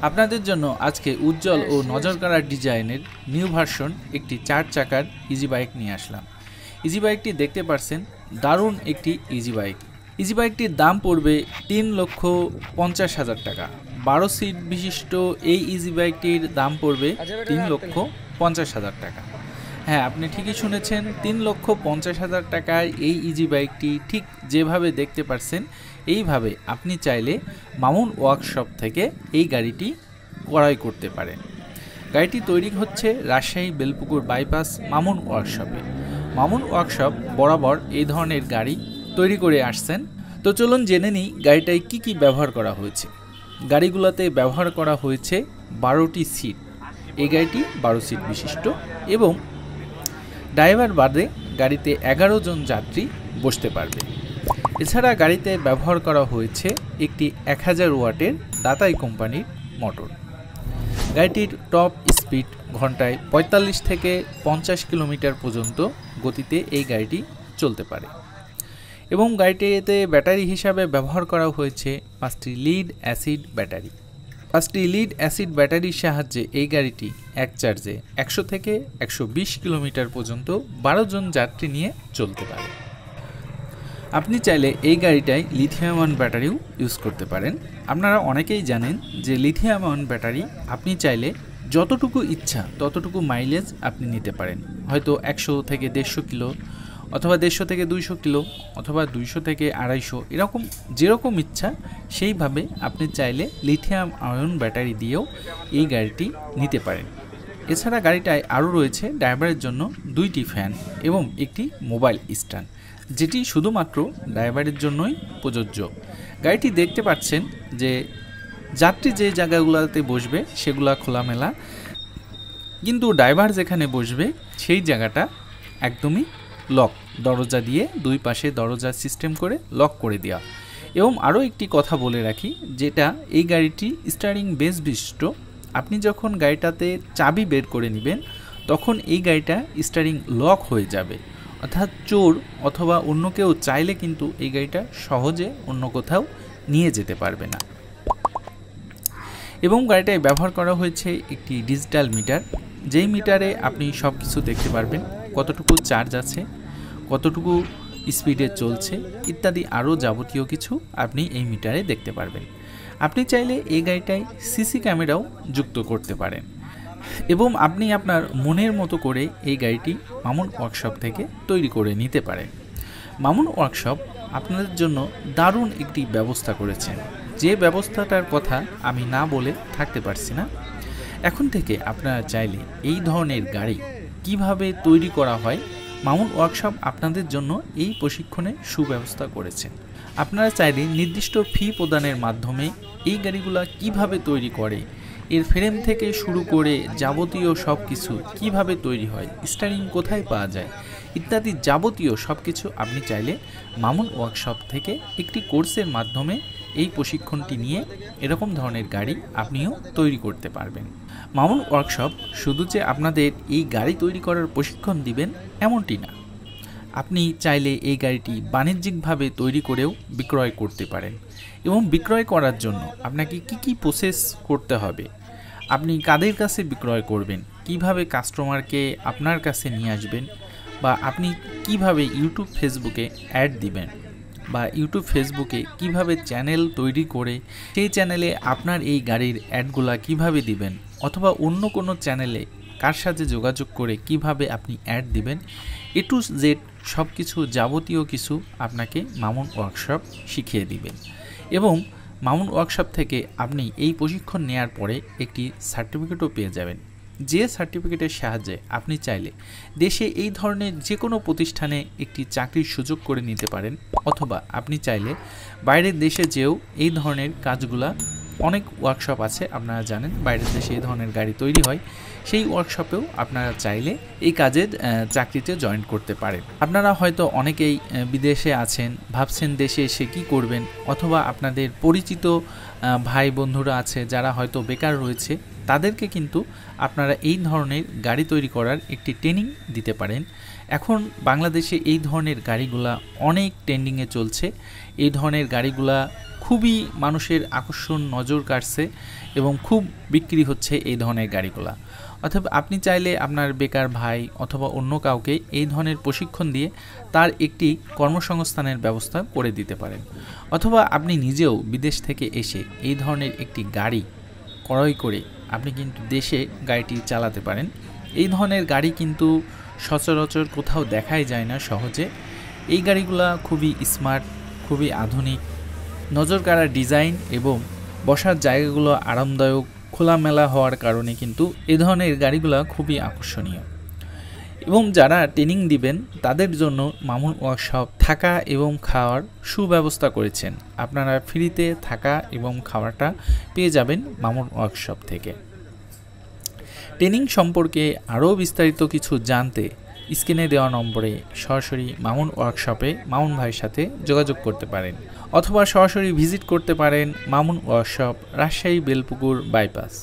আপনাদের জন্য আজকে উজ্জ্বল ও নজরকাড়া ডিজাইনের নিউ ভার্সন একটি 4 চাকার ইজি বাইক নিয়ে আসলাম। ইজি বাইকটি দেখতে পাচ্ছেন, দারুণ একটি ইজি বাইক। ইজি বাইকটির দাম পড়বে 3,50,000 টাকা। 12 সিট বিশিষ্ট এই ইজি বাইকটির দাম পড়বে 3,50,000 টাকা। হ্যাঁ, আপনি ঠিকই শুনেছেন, 3,50,000 টাকায় এই ইজি বাইকটি ঠিক যেভাবে দেখতে পাচ্ছেন এইভাবে আপনি চাইলে মামুন ওয়ার্কশপ থেকে এই গাড়িটি ক্রয় করতে পারেন। গাড়িটি তৈরি হচ্ছে রাজশাহী বেলপুকুর বাইপাস মামুন ওয়ার্কশপে। মামুন ওয়ার্কশপ বরাবর এই ধরনের গাড়ি তৈরি করে আসছেন। তো চলুন জেনে নিই গাড়িটায় কি কি ব্যবহার করা হয়েছে। গাড়িগুলোতে ব্যবহার করা হয়েছে 12টি সিট। এই গাড়িটি 12 সিট বিশিষ্ট এবং ড্রাইভার বাদে গাড়িতে 11 জন যাত্রী বসতে পারবে। এছাড়া গাড়িতে ব্যবহার করা হয়েছে একটি 1000 ওয়াটের দাতাই কোম্পানির মোটর। গাড়িটির টপ স্পিড ঘন্টায় 45 থেকে 50 কিলোমিটার পর্যন্ত গতিতে এই গাড়িটি চলতে পারে এবং গাড়িটিতে ব্যাটারি হিসাবে ব্যবহার করা হয়েছে 5টি লিড অ্যাসিড ব্যাটারি। 5টি লিড অ্যাসিড ব্যাটারির সাহায্যে এই গাড়িটি এক চার্জে 100 থেকে 120 কিলোমিটার পর্যন্ত 12 জন যাত্রী নিয়ে চলতে পারে। আপনি চাইলে এই গাড়িটায় লিথিয়াম আয়ন ব্যাটারিও ইউজ করতে পারেন। আপনারা অনেকেই জানেন যে লিথিয়াম আয়ন ব্যাটারি আপনি চাইলে যতটুকু ইচ্ছা ততটুকু মাইলেজ আপনি নিতে পারেন। হয়তো 100 থেকে 150 কিলো অথবা 150 থেকে 200 কিলো অথবা 200 থেকে 250, এরকম যেরকম ইচ্ছা সেইভাবে আপনি চাইলে লিথিয়াম আয়ন ব্যাটারি দিয়েও এই গাড়িটি নিতে পারেন। এছাড়া গাড়িটায় আরও রয়েছে ড্রাইভারের জন্য 2টি ফ্যান এবং একটি মোবাইল স্ট্যান্ড, যেটি শুধুমাত্র ড্রাইভারের জন্যই প্রযোজ্য। গাড়িটি দেখতে পাচ্ছেন যে যাত্রী যে জায়গাগুলোতে বসবে সেগুলো খোলামেলা, কিন্তু ড্রাইভার যেখানে বসবে সেই জায়গাটা একদমই লক, দরজা দিয়ে দুই পাশে দরজা সিস্টেম করে লক করে দেওয়া। এবং আরও একটি কথা বলে রাখি, যেটা এই গাড়িটি স্টিয়ারিং বেস বিশিষ্ট। আপনি যখন গাড়িটাতে চাবি বের করে নেবেন তখন এই গাড়িটা স্টিয়ারিং লক হয়ে যাবে, অর্থাৎ চোর অথবা অন্য কেউ চাইলে কিন্তু এই গাড়িটা সহজে অন্য কোথাও নিয়ে যেতে পারবে না। এবং গাড়িটায় ব্যবহার করা হয়েছে একটি ডিজিটাল মিটার, যেই মিটারে আপনি সব কিছু দেখতে পারবেন, কতটুকু চার্জ আছে, কতটুকু স্পিডে চলছে ইত্যাদি আরও যাবতীয় কিছু আপনি এই মিটারে দেখতে পারবেন। আপনি চাইলে এই গাড়িটায় সিসি ক্যামেরাও যুক্ত করতে পারেন এবং আপনি আপনার মনের মতো করে এই গাড়িটি মামুন ওয়ার্কশপ থেকে তৈরি করে নিতে পারেন। মামুন ওয়ার্কশপ আপনাদের জন্য দারুণ একটি ব্যবস্থা করেছেন, যে ব্যবস্থাটার কথা আমি না বলে থাকতে পারছি না। এখন থেকে আপনারা চাইলে এই ধরনের গাড়ি কিভাবে তৈরি করা হয়, মামুন ওয়ার্কশপ আপনাদের জন্য এই প্রশিক্ষণের সুব্যবস্থা করেছেন। আপনারা চাইলে নির্দিষ্ট ফি প্রদানের মাধ্যমে এই গাড়িগুলো কিভাবে তৈরি করে, এর ফ্রেম থেকে শুরু করে যাবতীয় সব কিছু কীভাবে তৈরি হয়, স্টিয়ারিং কোথায় পাওয়া যায় ইত্যাদি যাবতীয় সব কিছু আপনি চাইলে মামুন ওয়ার্কশপ থেকে একটি কোর্সের মাধ্যমে এই প্রশিক্ষণটি নিয়ে এরকম ধরনের গাড়ি আপনিও তৈরি করতে পারবেন। মামুন ওয়ার্কশপ শুধু যে আপনাদের এই গাড়ি তৈরি করার প্রশিক্ষণ দিবেন এমনটি না, আপনি চাইলে এই গাড়িটি বাণিজ্যিকভাবে তৈরি করেও বিক্রয় করতে পারেন। এবং বিক্রয় করার জন্য আপনাকে কি কি প্রসেস করতে হবে, আপনি কাদের কাছে বিক্রয় করবেন, কিভাবে কাস্টমারকে আপনার কাছে নিয়ে আসবেন, বা আপনি কিভাবে ইউটিউব ফেসবুকে অ্যাড দিবেন, বা ইউটিউব ফেসবুকে কিভাবে চ্যানেল তৈরি করে সেই চ্যানেলে আপনার এই গাড়ির অ্যাডগুলা কিভাবে দিবেন, অথবা অন্য কোনো চ্যানেলে কার সাথে যোগাযোগ করে কিভাবে আপনি অ্যাড দিবেন, এ টু জেড সব কিছু যাবতীয় কিছু আপনাকে মামুন ওয়ার্কশপ শিখিয়ে দিবেন। এবং মামুন ওয়ার্কশপ থেকে আপনি এই প্রশিক্ষণ নেওয়ার পরে একটি সার্টিফিকেটও পেয়ে যাবেন, যে সার্টিফিকেটের সাহায্যে আপনি চাইলে দেশে এই ধরনের যে কোনো প্রতিষ্ঠানে একটি চাকরির সুযোগ করে নিতে পারেন, অথবা আপনি চাইলে বাইরের দেশে যেও এই ধরনের কাজগুলা, অনেক ওয়ার্কশপ আছে আপনারা জানেন বাইরের দেশে এই ধরনের গাড়ি তৈরি হয়, সেই ওয়ার্কশপেও আপনারা চাইলে এই কাজের চাকরিতে জয়েন করতে পারেন। আপনারা হয়তো অনেকেই বিদেশে আছেন, ভাবছেন দেশে এসে কী করবেন, অথবা আপনাদের পরিচিত ভাই বন্ধুরা আছে যারা হয়তো বেকার রয়েছে, তাদেরকে কিন্তু আপনারা এই ধরনের গাড়ি তৈরি করার একটি ট্রেনিং দিতে পারেন এখন বাংলাদেশে এই ধরনের গাড়িগুলা অনেক ট্রেন্ডিংয়ে চলছে। এই ধরনের গাড়িগুলা খুবই মানুষের আকর্ষণ নজর কাড়ছে এবং খুব বিক্রি হচ্ছে এই ধরনের গাড়িগুলা। অথবা আপনি চাইলে আপনার বেকার ভাই অথবা অন্য কাউকে এই ধরনের প্রশিক্ষণ দিয়ে তার একটি কর্মসংস্থানের ব্যবস্থা করে দিতে পারেন। অথবা আপনি নিজেও বিদেশ থেকে এসে এই ধরনের একটি গাড়ি ক্রয় করে আপনি কিন্তু দেশে গাড়িটি চালাতে পারেন। এই ধরনের গাড়ি কিন্তু সচরাচর কোথাও দেখাই যায় না সহজে। এই গাড়িগুলা খুবই স্মার্ট, খুবই আধুনিক, নজর কাড়া ডিজাইন এবং বসার জায়গাগুলো আরামদায়ক, খোলামেলা হওয়ার কারণে কিন্তু এই ধরনের গাড়িগুলো খুবই আকর্ষণীয়। এবং যারা ট্রেনিং দিবেন তাদের জন্য মামুন ওয়ার্কশপ থাকা এবং খাওয়ার সুব্যবস্থা করেছেন। আপনারা ফ্রিতে থাকা এবং খাওয়াটা পেয়ে যাবেন মামুন ওয়ার্কশপ থেকে। ট্রেনিং সম্পর্কে আরও বিস্তারিত কিছু জানতে স্ক্রিনে দেওয়া নম্বরে সরাসরি মামুন ওয়ার্কশপে মামুন ভাইয়ের সাথে যোগাযোগ করতে পারেন, অথবা সরাসরি ভিজিট করতে পারেন মামুন ওয়ার্কশপ, রাজশাহী বেলপুকুর বাইপাস।